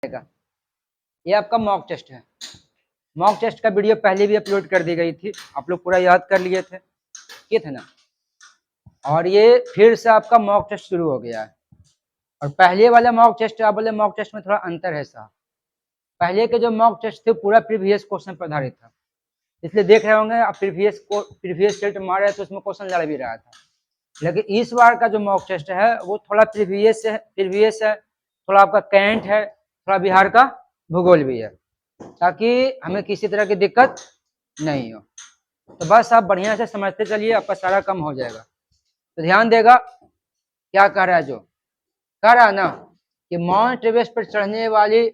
का ये आपका मॉक टेस्ट है। मॉक टेस्ट का वीडियो पहले भी अपलोड कर दी गई थी, आप लोग पूरा याद कर लिए थे, ये थे ना। और ये फिर से आपका मॉक टेस्ट शुरू हो गया है। और पहले वाला मॉक टेस्ट आप बोले मॉक टेस्ट में थोड़ा अंतर है साहब। पहले के जो मॉक टेस्ट थे पूरा प्रीवियस क्वेश्चन पर आधारित था, इसलिए देख रहे होंगे आप प्रीवियस टेस्ट मार रहे थे, उसमें क्वेश्चन लड़ भी रहा था। लेकिन इस बार का जो मॉक टेस्ट है वो थोड़ा प्रीवियस है, थोड़ा आपका करंट है, थोड़ा बिहार का भूगोल भी है, ताकि हमें किसी तरह की दिक्कत नहीं हो। तो बस आप बढ़िया से समझते चलिए, आपका सारा कम हो जाएगा। तो ध्यान देगा क्या कह रहा है, जो कह रहा है ना कि माउंट एवरेस्ट पर चढ़ने वाली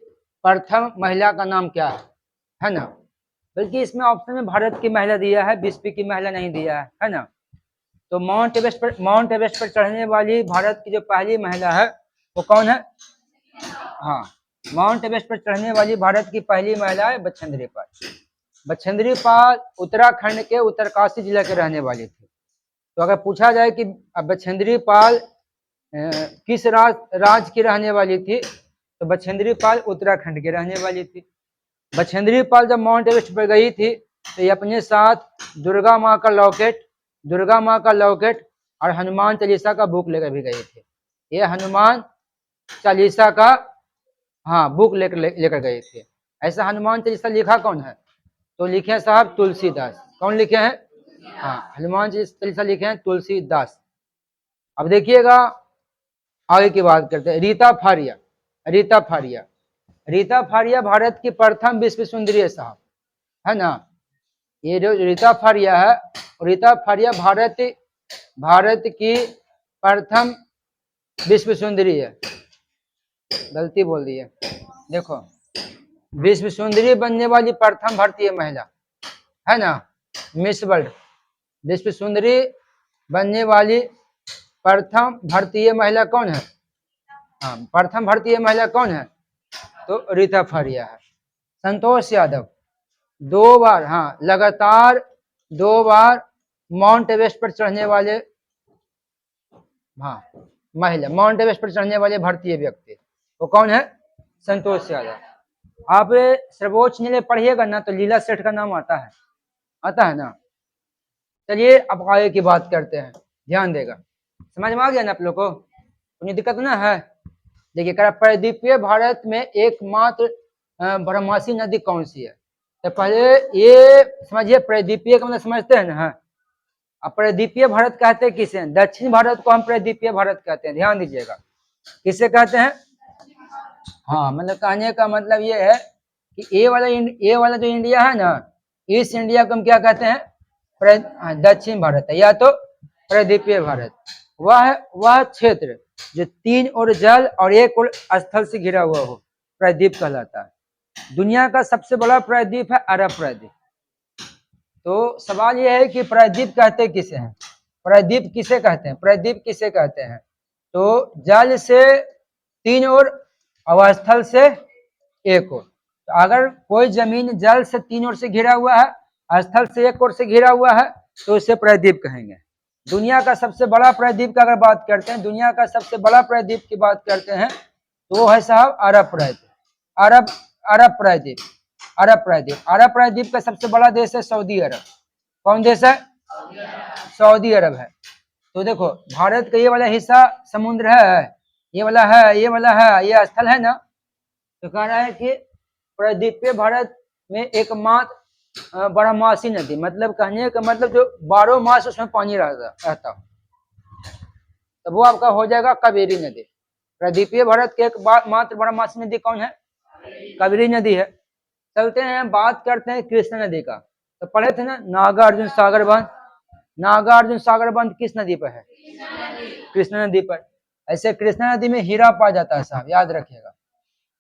प्रथम महिला का नाम क्या है ना। बल्कि इसमें ऑप्शन में भारत की महिला दिया है, विश्व की महिला नहीं दिया है ना। तो माउंट एवरेस्ट पर चढ़ने वाली भारत की जो पहली महिला है वो कौन है? हाँ, माउंट एवरेस्ट पर चढ़ने वाली भारत की पहली महिला है बछेंद्री पाल। बछेंद्री पाल उत्तराखंड के उत्तरकाशी जिला के रहने वाली थी। तो अगर पूछा जाए कि बछेंद्री पाल किस राज्य की रहने वाली थी, तो बछेंद्री पाल उत्तराखंड की रहने वाली थी। बछेंद्री पाल जब माउंट एवरेस्ट पर गई थी तो ये अपने साथ दुर्गा माँ का लॉकेट और हनुमान चालीसा का बुक लेकर भी गए थे। ये हनुमान चालीसा का बुक लेकर गए थे। ऐसा हनुमान चालीसा लिखा कौन है? तो लिखे हैं साहब तुलसीदास। कौन लिखे हैं? हनुमान चालीसा लिखे हैं तुलसीदास। अब देखिएगा आगे की बात करते हैं। रीता फारिया भारत की प्रथम विश्व सुंदरी है साहब, है ना। ये जो रीता फारिया है, रीता फारिया भारत की प्रथम विश्व सुंदरी है। गलती बोल दी है, देखो, विश्व सुंदरी बनने वाली प्रथम भारतीय महिला है ना, मिस वर्ल्ड। विश्व सुंदरी बनने वाली प्रथम भारतीय महिला कौन है? प्रथम भारतीय महिला कौन है? तो रीता फारिया है। संतोष यादव लगातार 2 बार माउंट एवरेस्ट पर चढ़ने वाले महिला, माउंट एवरेस्ट पर चढ़ने वाले भारतीय व्यक्ति, वो कौन है? संतोष यादव। आप सर्वोच्च न्यायालय पढ़िएगा ना तो लीला सेठ का नाम आता है ना। चलिए अब आगे की बात करते हैं, ध्यान देगा। समझ में आ गया ना आप लोग को? कोई दिक्कत ना है? देखिए, प्रायद्वीपीय भारत में एकमात्र बारहमासी नदी कौन सी है? तो पहले ये समझिए, प्रायद्वीपीय का मतलब समझते हैं ना। अब प्रायद्वीपीय भारत कहते हैं किसे? दक्षिण भारत को हम प्रायद्वीपीय भारत कहते हैं, ध्यान दीजिएगा। किसे कहते हैं? मतलब कहने का मतलब ये है कि ये वाला जो इंडिया है ना, ईस्ट इंडिया को हम क्या कहते हैं? दक्षिण भारत है, या तो प्रायद्वीपीय भारत। वह क्षेत्र जो 3 ओर जल और 1 ओर स्थल से घिरा हुआ हो, प्रायद्वीप कहलाता है। दुनिया का सबसे बड़ा प्रायद्वीप है अरब प्रायद्वीप। तो सवाल यह है कि प्रायद्वीप कहते किसे हैं? प्रायद्वीप किसे कहते हैं? तो जल से 3 ओर और स्थल से 1 ओर। तो अगर कोई जमीन जल से 3 ओर से घिरा हुआ है, स्थल से 1 ओर से घिरा हुआ है, तो इसे प्रायद्वीप कहेंगे। दुनिया का सबसे बड़ा प्रायद्वीप की अगर बात करते हैं, दुनिया का सबसे बड़ा प्रायद्वीप की बात करते हैं, तो वो है साहब अरब प्रायद्वीप। अरब प्रायद्वीप का सबसे बड़ा देश है सऊदी अरब। कौन देश है? सऊदी अरब है। तो देखो, भारत का ये वाला हिस्सा समुद्र है, ये वाला है, ये स्थल है ना। तो कह रहा है कि प्रायद्वीपीय भारत में एकमात्र बारहमासी नदी, मतलब कहने का मतलब जो 12 मास उसमें पानी रहता, तो वो आपका हो जाएगा कावेरी नदी। प्रायद्वीपीय भारत के एक मात्र बारहमासी नदी कौन है? कावेरी नदी है। चलते हैं, बात करते हैं कृष्णा नदी का। तो पढ़े थे ना, नागार्जुन सागर बांध किस नदी पर है? कृष्णा नदी पर। ऐसे कृष्णा नदी में हीरा पाया जाता है साहब, याद रखिएगा।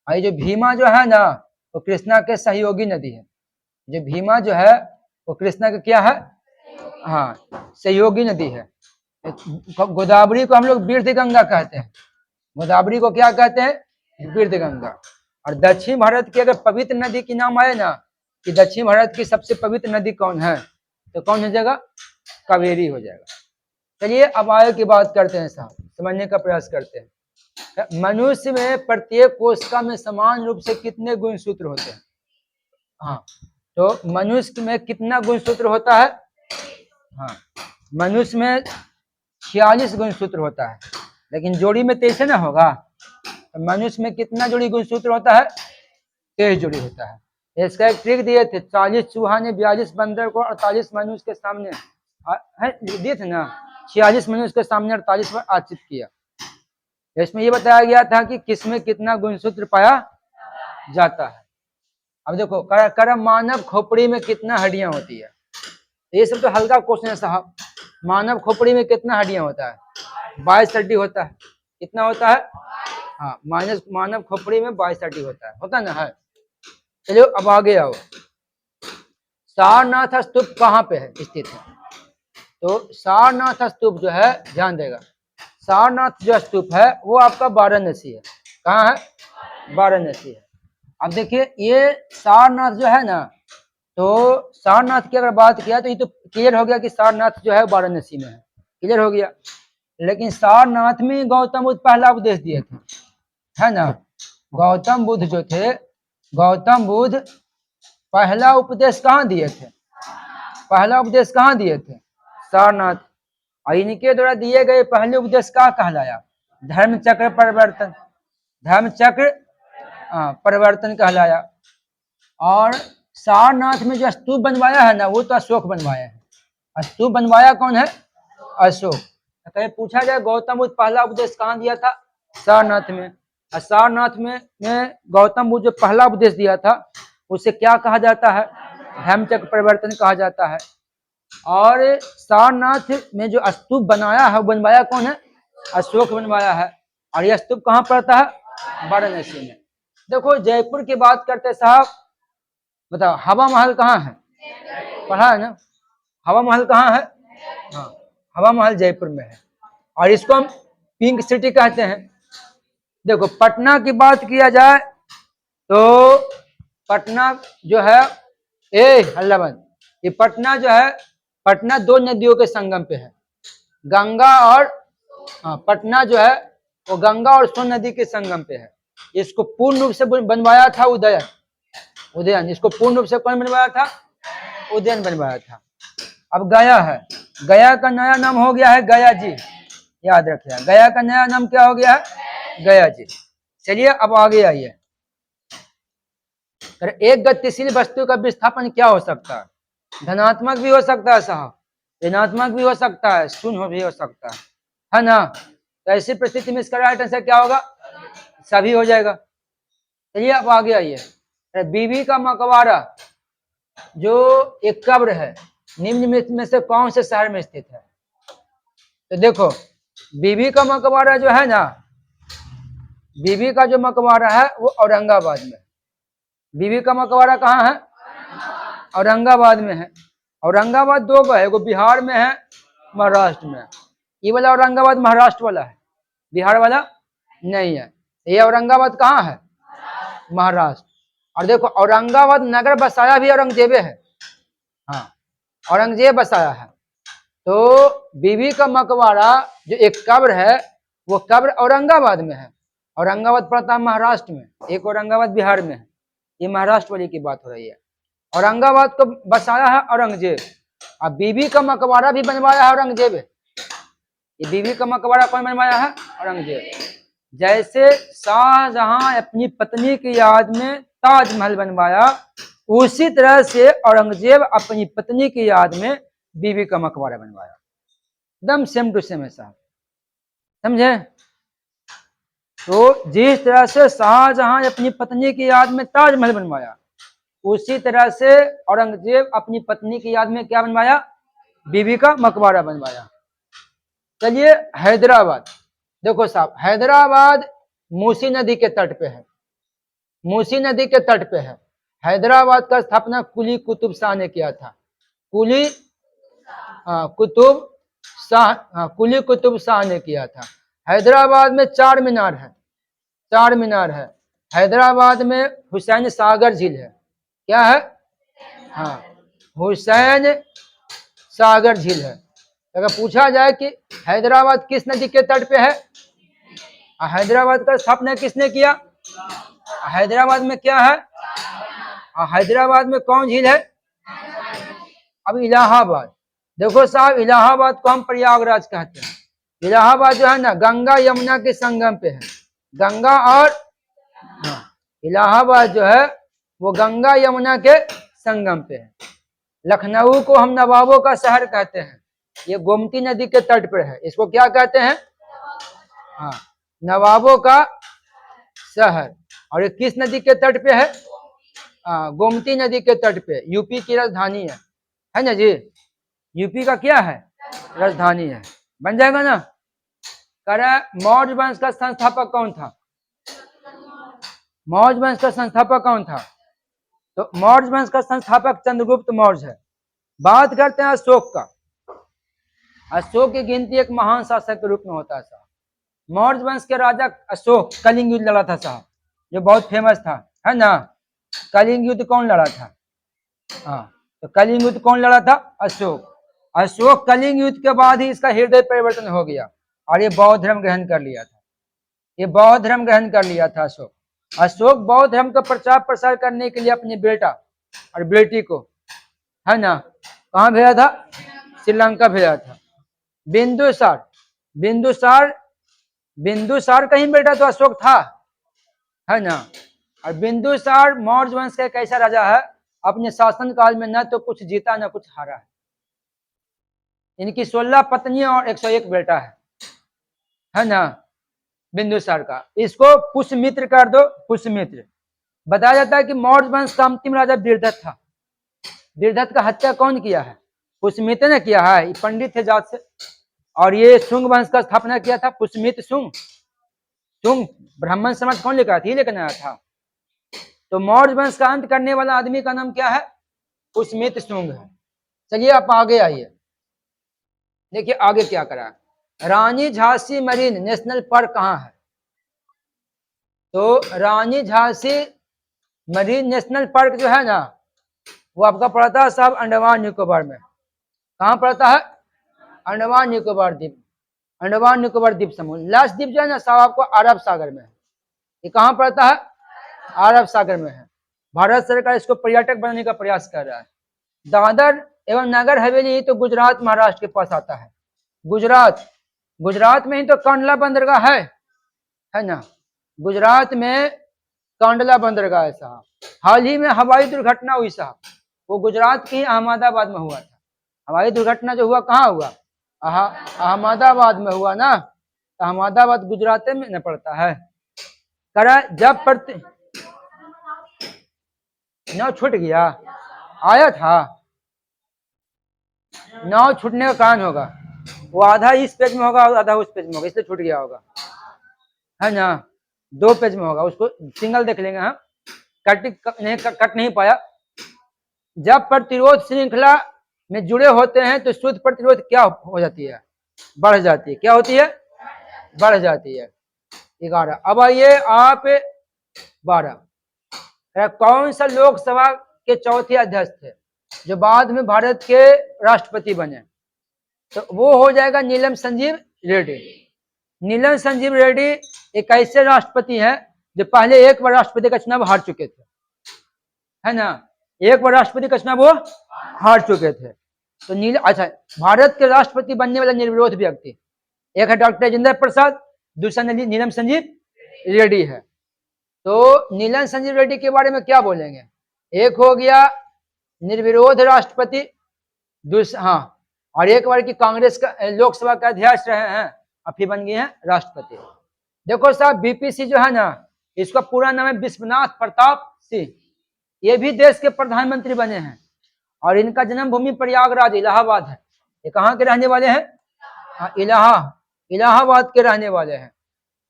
ये जो भीमा जो है ना, वो कृष्णा के सहयोगी नदी है। जो भीमा जो है वो कृष्णा का क्या है? सहयोगी नदी है। गोदावरी को हम लोग बीर्ध गंगा कहते हैं। गोदावरी को क्या कहते हैं? बीर्ध गंगा। और दक्षिण भारत की अगर पवित्र नदी की नाम आए ना, कि दक्षिण भारत की सबसे पवित्र नदी कौन है, तो कौन हो जाएगा? कावेरी हो जाएगा। चलिए अब आगे की बात करते हैं साहब, समझने का प्रयास करते हैं। मनुष्य में प्रत्येक कोशिका में समान रूप से कितने गुणसूत्र होते हैं? हाँ, तो मनुष्य में कितना गुणसूत्र होता है? हाँ, मनुष्य में 46 गुणसूत्र होता है, लेकिन जोड़ी में 23 ना होगा। तो मनुष्य में कितना जोड़ी गुणसूत्र होता है? 23 जोड़ी होता है। इसका एक ट्रिक दिए थे, 40 चूहा ने 42 बंदर को 48 मनुष्य के सामने दिए थे ना, 46 मनुष्य के सामने 48 पर आचित किया। इसमें ये बताया गया था कि किसमें कितना गुणसूत्र पाया जाता है। अब देखो कर मानव खोपड़ी में कितना हड्डियां होती है? ये सब तो हल्का क्वेश्चन है साहब। मानव खोपड़ी में कितना हड्डियां होता है? 22 हड्डी होता है। कितना होता है? हाँ, मानव खोपड़ी में 22 हड्डी होता है ना? है। चलो अब आगे आओ। सारनाथ स्तूप कहाँ पे है स्थित है? तो सारनाथ स्तूप जो है, ध्यान देगा, सारनाथ जो स्तूप है वो आपका वाराणसी है। कहाँ है? वाराणसी है। अब देखिए ये सारनाथ जो है ना, तो सारनाथ की अगर बात किया तो ये तो क्लियर हो गया कि सारनाथ जो है वाराणसी में है, क्लियर हो गया। लेकिन सारनाथ में गौतम बुद्ध पहला उपदेश दिए थे, है ना? गौतम बुद्ध जो थे, गौतम बुद्ध पहला उपदेश कहाँ दिए थे? पहला उपदेश कहाँ दिए थे? सारनाथ। और इनके द्वारा दिए गए पहले उपदेश क्या कहलाया? धर्म चक्र परिवर्तन। धर्म चक्र परिवर्तन कहलाया। और सारनाथ में जो स्तूप बनवाया है ना, वो तो अशोक बनवाया है। स्तूप बनवाया कौन है? अशोक। कहीं पूछा जाए गौतम बुद्ध पहला उपदेश कहाँ दिया था? सारनाथ में। और सारनाथ में गौतम बुद्ध जो पहला उपदेश दिया था उसे क्या कहा जाता है? धर्मचक्र परिवर्तन कहा जाता है। और सारनाथ में जो स्तूप बनाया है, बनवाया कौन है? अशोक बनवाया है। और यह स्तूप कहाँ पड़ता है? वाराणसी में। देखो जयपुर की बात करते साहब, बताओ हवा महल कहाँ है? पढ़ा है ना? हवा महल कहाँ है? हाँ, हवा महल जयपुर में है। और इसको हम पिंक सिटी कहते हैं। देखो पटना की बात किया जाए तो पटना जो है, हल्लाबंद, ये पटना जो है, पटना दो नदियों के संगम पे है, गंगा और पटना जो है वो गंगा और सोन नदी के संगम पे है। इसको पूर्ण रूप से बनवाया था उदयन। इसको पूर्ण रूप से कौन बनवाया था? उदयन बनवाया था। अब गया है, गया का नया नाम हो गया है गया जी, याद रखिए। गया का नया नाम क्या हो गया है? गया जी। चलिए अब आगे आइए। एक गतिशील वस्तु का विस्थापन क्या हो सकता है? धनात्मक भी हो सकता है साहब, ऋणात्मक भी हो सकता है, शून्य भी हो सकता है ना? तो ऐसी परिस्थिति में इसका राइट आंसर क्या होगा? सभी हो जाएगा। चलिए अब आगे आइए। बीबी का मकबरा जो एक कब्र है, निम्न में से कौन से शहर में स्थित है? तो देखो बीबी का मकबरा जो है ना, बीबी का जो मकबरा है वो औरंगाबाद में। बीबी का मकबरा कहाँ है? औरंगाबाद में है। औरंगाबाद दो है, एगो बिहार में है, महाराष्ट्र में है। ये वाला औरंगाबाद महाराष्ट्र वाला है, बिहार वाला नहीं है। ये औरंगाबाद कहाँ है? महाराष्ट्र। और देखो औरंगाबाद नगर बसाया भी औरंगजेब है। हाँ, औरंगजेब बसाया है। तो बीबी का मकबरा जो एक कब्र है वो कब्र औरंगाबाद में है। औरंगाबाद पड़ता है महाराष्ट्र में, एक औरंगाबाद बिहार में है। ये महाराष्ट्र वाली की बात हो रही है। औरंगाबाद को बसाया है औरंगजेब, और बीबी का मकबरा भी बनवाया है औरंगजेब। ये बीबी का मकबरा कौन बनवाया है? औरंगजेब। जैसे शाहजहां अपनी पत्नी की याद में ताजमहल बनवाया, उसी तरह से औरंगजेब अपनी पत्नी की याद में बीबी का मकबरा बनवाया। एकदम सेम टू सेम ऐसा, समझे? तो जिस तरह से शाहजहां अपनी पत्नी की याद में ताजमहल बनवाया, उसी तरह से औरंगजेब अपनी पत्नी की याद में क्या बनवाया? बीबी का मकबरा बनवाया। चलिए हैदराबाद, देखो साहब हैदराबाद मूसी नदी के तट पे है, मूसी नदी के तट पे है। हैदराबाद का स्थापना कुली कुतुब शाह ने किया था। कुली कुली कुतुब शाह ने किया था। हैदराबाद में चार मीनार है, चार मीनार है। हैदराबाद में हुसैन सागर झील है। क्या है? हाँ, हुसैन सागर झील है। अगर पूछा जाए कि हैदराबाद किस नदी के तट पे है, हैदराबाद का स्थापना किसने किया? हैदराबाद में क्या है? हैदराबाद में कौन झील है? अब इलाहाबाद, देखो साहब, इलाहाबाद को हम प्रयागराज कहते हैं। इलाहाबाद जो है ना, गंगा यमुना के संगम पे है। गंगा और इलाहाबाद जो है वो गंगा यमुना के संगम पे है। लखनऊ को हम नवाबों का शहर कहते हैं। ये गोमती नदी के तट पर है। इसको क्या कहते हैं? हाँ, नवाबों का शहर। और ये किस नदी के तट पे है? गोमती नदी के तट पे। यूपी की राजधानी है ना जी? यूपी का क्या है? राजधानी है। बन जाएगा ना? मौर्य वंश का संस्थापक कौन था? मौर्य वंश का संस्थापक कौन था? तो मौर्य वंश का संस्थापक चंद्रगुप्त मौर्य है। बात करते हैं अशोक का। अशोक की गिनती एक महान शासक के रूप में होता है। मौर्य वंश के राजा अशोक कलिंग युद्ध लड़ा था साहब, जो बहुत फेमस था, है ना? कलिंग युद्ध कौन लड़ा था? हाँ, तो कलिंग युद्ध कौन लड़ा था? अशोक। अशोक कलिंग युद्ध के बाद ही इसका हृदय परिवर्तन हो गया और ये बौद्ध धर्म ग्रहण कर लिया था। ये बौद्ध धर्म ग्रहण कर लिया था अशोक। अशोक बौद्ध धर्म का प्रचार प्रसार करने के लिए अपने बेटा और बेटी को, है ना, कहाँ भेजा था? श्रीलंका भेजा था। बिंदुसार, बिंदुसार, बिंदुसार कहीं बेटा तो अशोक था, है ना? और बिंदुसार मौर्य वंश का एक ऐसा राजा है, अपने शासन काल में न तो कुछ जीता न कुछ हारा है। इनकी 16 पत्नियां और 101 बेटा है ना, बिंदुसार का। इसको पुष्यमित्र कर दो, पुष्यमित्र। बताया जाता है कि मौर्य वंश का अंतिम राजा वीरदत्त था। वीरदत्त का हत्या कौन किया है? पुष्यमित्र ने किया है। पंडित थे जात से। और ये शुंग वंश का स्थापना किया था पुष्यमित्र शुंग। शुंग ब्राह्मण समाज कौन लेकर आया था? लेकर आया था। तो मौर्य वंश का अंत करने वाला आदमी का नाम क्या है? पुष्यमित्र शुंग है। चलिए आप आगे आइए, देखिए आगे क्या करा। रानी झांसी मरीन नेशनल पार्क कहाँ है? तो रानी झांसी मरीन नेशनल पार्क जो है ना, वो आपका पड़ता है साहब अंडमान निकोबार में। कहाँ पड़ता है? अंडमान निकोबार द्वीप, अंडमान निकोबार द्वीप समूह। लास्ट द्वीप जो है ना साहब आपको अरब सागर में है। ये कहाँ पड़ता है? अरब सागर में है। भारत सरकार इसको पर्यटक बनाने का प्रयास कर रहा है। दादर एवं नगर हवेली तो गुजरात महाराष्ट्र के पास आता है। गुजरात, गुजरात में ही तो कांडला बंदरगाह है ना? गुजरात में कांडला बंदरगाह है साहब। हाल ही में हवाई दुर्घटना हुई साहब, वो गुजरात की अहमदाबाद में हुआ था। हवाई दुर्घटना जो हुआ कहाँ हुआ? अहमदाबाद में हुआ ना। अहमदाबाद गुजरात में न पड़ता है। करा जब नाव छूट गया, आया था, नाव छूटने का कारण होगा, वो आधा इस पेज में होगा और आधा उस पेज में होगा, इसलिए छूट गया होगा, है ना? 2 पेज में होगा, उसको सिंगल देख लेंगे हम। कट नहीं पाया। जब प्रतिरोध श्रृंखला में जुड़े होते हैं तो शुद्ध प्रतिरोध क्या हो जाती है? बढ़ जाती है। क्या होती है? बढ़ जाती है। 11। अब आइए आप 12। कौन सा लोकसभा के चौथे अध्यक्ष थे जो बाद में भारत के राष्ट्रपति बने? तो वो हो जाएगा नीलम संजीव रेड्डी। नीलम संजीव रेड्डी एक ऐसे राष्ट्रपति हैं जो पहले एक बार राष्ट्रपति का चुनाव हार चुके थे, है ना? एक बार राष्ट्रपति का चुनाव वो हार चुके थे। तो अच्छा, भारत के राष्ट्रपति बनने वाला निर्विरोध व्यक्ति एक है डॉक्टर राजेंद्र प्रसाद, दूसरा नीलम संजीव रेड्डी है। तो नीलम संजीव रेड्डी के बारे में क्या बोलेंगे? एक हो गया निर्विरोध राष्ट्रपति, दूसरा, हाँ, और एक बार की कांग्रेस का लोकसभा का अध्यक्ष रहे हैं और फिर बन गए हैं राष्ट्रपति। देखो साहब, बीपीसी जो है ना, इसका पूरा नाम है विश्वनाथ प्रताप सिंह। ये भी देश के प्रधानमंत्री बने हैं और इनका जन्मभूमि प्रयागराज इलाहाबाद है। ये कहाँ के रहने वाले हैं? हाँ, इलाहाबाद के रहने वाले हैं।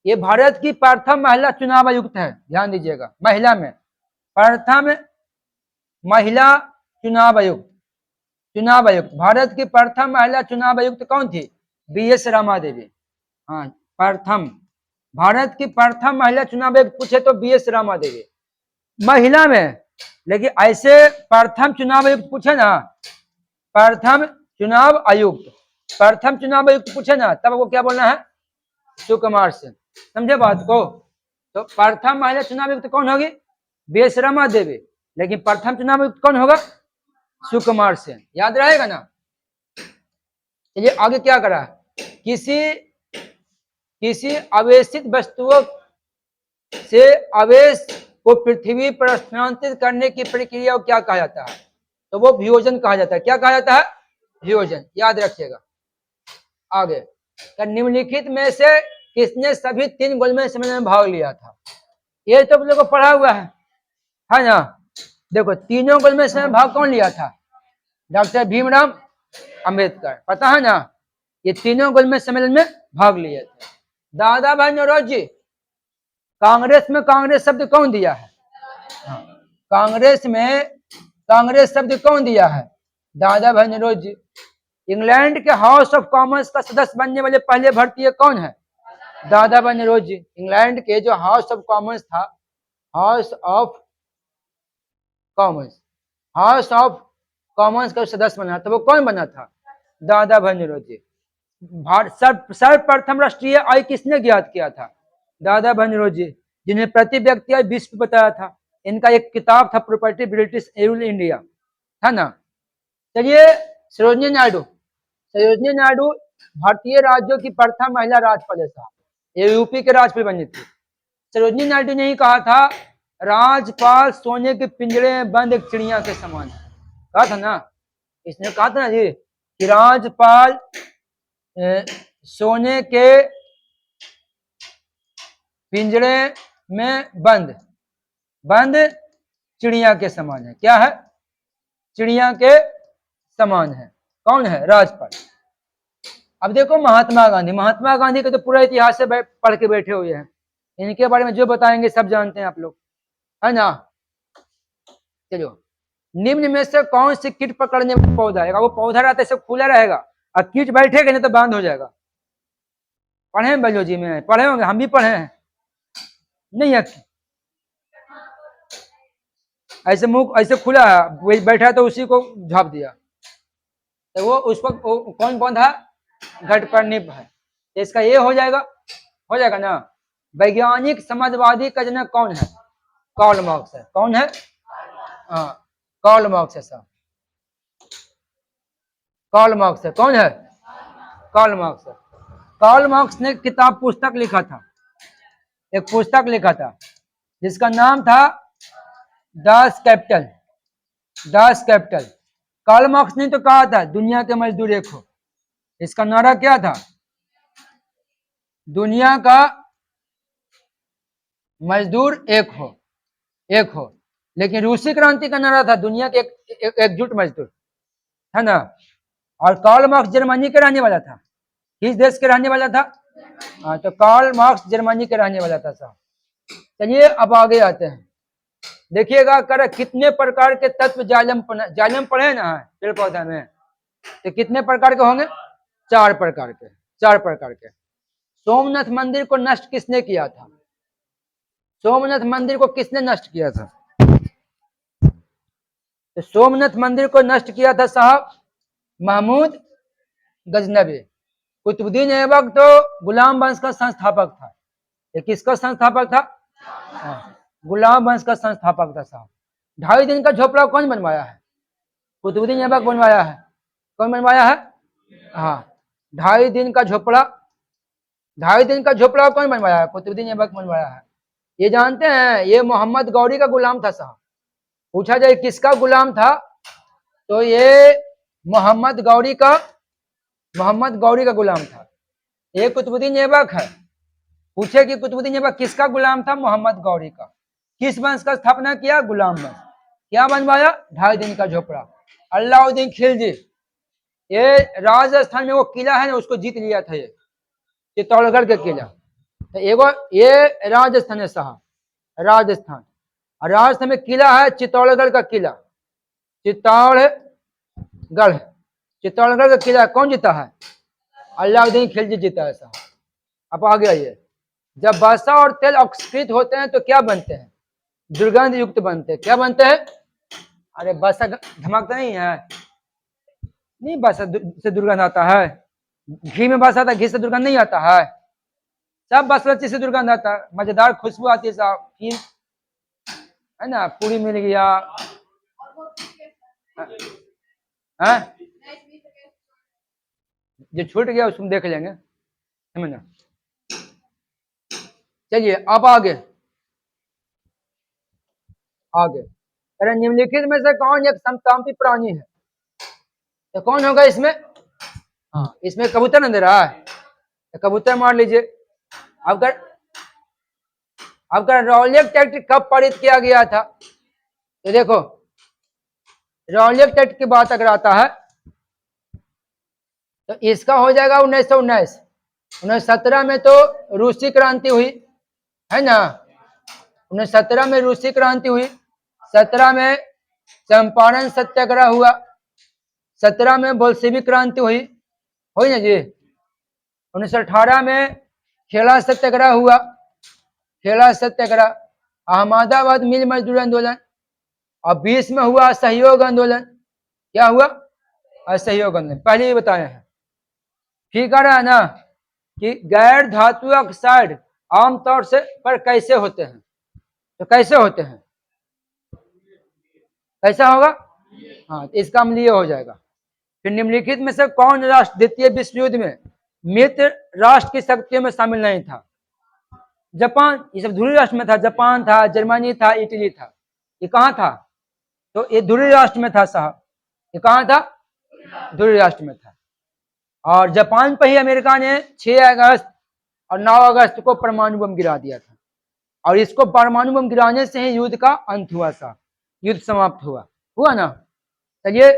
ये भारत की प्रथम महिला चुनाव आयुक्त है, ध्यान दीजिएगा, महिला में प्रथम महिला चुनाव आयुक्त। चुनाव आयुक्त, भारत की प्रथम महिला चुनाव आयुक्त कौन थी? बीएस रमा देवी। हाँ, प्रथम, भारत की प्रथम महिला चुनाव आयुक्त पूछे तो बीएस रमा देवी महिला में। लेकिन ऐसे प्रथम चुनाव आयुक्त पूछे ना, प्रथम चुनाव आयुक्त, प्रथम चुनाव आयुक्त पूछे ना, तब वो क्या बोलना है? सुकुमार सिंह। समझे बात को? तो प्रथम महिला चुनाव आयुक्त कौन होगी? बेसरमा देवी। लेकिन प्रथम चुनाव आयुक्त कौन होगा? सुकुमार सेन। याद रहेगा ना? चलिए आगे क्या करा? किसी आवेशित वस्तुओं से आवेश को पृथ्वी पर स्थानांतरित करने की प्रक्रिया को क्या कहा जाता है? तो वो वियोजन कहा जाता है। क्या कहा जाता है? वियोजन। याद रखिएगा। आगे, निम्नलिखित में से किसने सभी 3 गोलमेज सम्मेलन में भाग लिया था? ये तो आप लोगों को पढ़ा हुआ है ना? देखो, तीनों गोलमेज सम्मेलन में भाग कौन लिया था? डॉक्टर भीमराव अंबेडकर। पता है ना? ये तीनों गोलमेज सम्मेलन में भाग लिए थे। दादा भाई नौरोजी, कांग्रेस शब्द कौन दिया है? कांग्रेस शब्द कौन दिया है? दादा भाई नौरोजी। इंग्लैंड के हाउस ऑफ कॉमन्स का सदस्य बनने वाले पहले भारतीय कौन है? दादा भाई नौरोजी। इंग्लैंड के जो हाउस ऑफ कॉमन्स था, हाउस ऑफ कॉमन्स का सदस्य बना था, वो कौन बना था? दादा भाई नौरोजी। सर्वप्रथम राष्ट्रीय आय किसने ज्ञात किया था? दादा भाई नौरोजी, जिन्हें प्रति व्यक्ति आय 20 बताया था। इनका एक किताब था, प्रॉपर्टी ब्रिटिश रूल इंडिया, था ना? चलिए, सरोजिनी नायडू भारतीय राज्यों की प्रथम महिला राज्यपाल है साहब। ये यूपी के राज्यपाल बनी थी। सरोजिनी नायडू ने ही कहा था, राजपाल सोने के पिंजरे में बंद एक चिड़िया के समान है। कहा था ना? इसने कहा था ना जी कि राजपाल सोने के पिंजरे में बंद चिड़िया के समान है। क्या है? चिड़िया के समान है। कौन है? राजपाल। अब देखो, महात्मा गांधी का तो पूरा इतिहास से पढ़ के बैठे हुए हैं। इनके बारे में जो बताएंगे सब जानते हैं आप लोग, है ना? चलो, निम्न में से कौन सी कीट पकड़ने वाला पौधा है? वो पौधा रहता है सब खुला रहेगा और कीट बैठेगा नहीं तो बंद हो जाएगा। पढ़े हैं बायोलॉजी में? पढ़े होंगे, हम भी पढ़े हैं। नहीं है? ऐसे मुंह ऐसे खुला है, बैठा तो उसी को झाप दिया, तो वो उस पर कौन पौधा? घटपर्णिप है। तो इसका ये हो जाएगा ना? वैज्ञानिक समाजवादी का जनक कौन है? कार्ल मार्क्स है। कौन है? हाँ, कार्ल मार्क्स है साहब। कार्ल मार्क्स है। कौन है? कार्ल मार्क्स है। कार्ल मार्क्स ने पुस्तक लिखा था, एक पुस्तक लिखा था जिसका नाम था दास कैपिटल। कार्ल मार्क्स ने तो कहा था दुनिया के मजदूर एक हो। इसका नारा क्या था? दुनिया का मजदूर एक हो। लेकिन रूसी क्रांति का नारा था दुनिया के एकजुट मजदूर, है ना? और कार्ल मार्क्स जर्मनी के रहने वाला था। किस देश के रहने वाला था? हाँ, तो कार्ल मार्क्स जर्मनी के रहने वाला था साहब। चलिए अब आगे आते हैं। देखिएगा कितने प्रकार के तत्व जाइलम पढ़े ना पेड़ पौधा में, तो कितने प्रकार के होंगे? 4 प्रकार के। सोमनाथ मंदिर को नष्ट किसने किया था? सोमनाथ मंदिर को किसने नष्ट किया था? तो सोमनाथ मंदिर को नष्ट किया था साहब महमूद गजनबी। कुतुबुद्दीन ऐबक तो गुलाम वंश का संस्थापक था। ये किसका संस्थापक था? गुलाम वंश का संस्थापक था साहब। 2.5 दिन का झोपड़ा कौन बनवाया है? कुतुबुद्दीन ऐबक बनवाया है। कौन बनवाया है? हाँ, 2.5 दिन का झोपड़ा कौन बनवाया है? कुतुबुद्दीन ऐबक बनवाया है। ये जानते हैं, ये मोहम्मद गौरी का गुलाम था साहब। पूछा जाए किसका गुलाम था, तो ये मोहम्मद गौरी का गुलाम था। ये कुतुबुद्दीन ऐबक है। पूछे कि कुतुबुद्दीन ऐबक किसका गुलाम था? मोहम्मद गौरी का। किस वंश का स्थापना किया? गुलाम वंश। क्या बनवाया? 2.5 दिन का झोपड़ा। अलाउद्दीन खिलजी, ये राजस्थान में वो किला है ना, उसको जीत लिया था, ये चित्तौड़गढ़ का किला। तो ये राजस्थान है साहब, राजस्थान में किला है चित्तौड़गढ़ का किला। चित्तौड़गढ़ का किला कौन जीता है? अलाउद्दीन खिलजी जीता है साहब। अब आगे आइए, जब वसा और तेल ऑक्सीकृत होते हैं तो क्या बनते हैं? दुर्गंध युक्त बनते हैं। क्या बनते हैं? अरे वसा धमाकता नहीं है? नहीं, वसा से दुर्गंध आता है? घी में वसा आता है, घी से दुर्गंध नहीं आता है? सब बासमती से दुर्गंध आता है, मजेदार खुशबू आती है साहब, फिर है ना, पूरी मिल गया। हाँ जो छूट गया उसको देख लेंगे, समझना। चलिए अब आगे आगे, अरे निम्नलिखित में से कौन एक समकाम्पी प्राणी है? तो कौन होगा इसमें? हाँ इसमें कबूतर न दे रहा है, तो कबूतर मार लीजिए। अब कर अब कर रॉलियट एक्ट कब पारित किया गया था? तो देखो रॉलियट एक्ट की बात अगर आता है तो इसका हो जाएगा 1919। 1917 में तो रूसी क्रांति हुई है ना, 1917 में रूसी क्रांति हुई, 17 में चंपारण सत्याग्रह हुआ, 17 में बोल्शेविक क्रांति हुई ना जी। 1918 में खेला सत्याग्रह हुआ, खेला सत्याग्रह, अहमदाबाद मिल मजदूर आंदोलन, और 20 में हुआ असहयोग आंदोलन। क्या हुआ? असहयोग आंदोलन, पहले ही बताया है। ठीक है ना, कि गैर धातु ऑक्साइड आमतौर से पर कैसे होते हैं? तो कैसे होते हैं, कैसा होगा? हाँ तो इसका अम्लीय हो जाएगा। फिर निम्नलिखित में से कौन राष्ट्र द्वितीय विश्व युद्ध में मित्र राष्ट्र की शक्तियों में शामिल नहीं था? जापान, ये सब ध्रुवीय राष्ट्र में था, जापान था, जर्मनी था, इटली था। ये कहाँ था? तो ये ध्रुवीय राष्ट्र में था साहब। ये कहाँ था? ध्रुवीय राष्ट्र में था। और जापान पर ही अमेरिका ने 6 अगस्त और 9 अगस्त को परमाणु बम गिरा दिया था, और इसको परमाणु बम गिराने से ही युद्ध का अंत हुआ था, युद्ध समाप्त हुआ ना। चलिए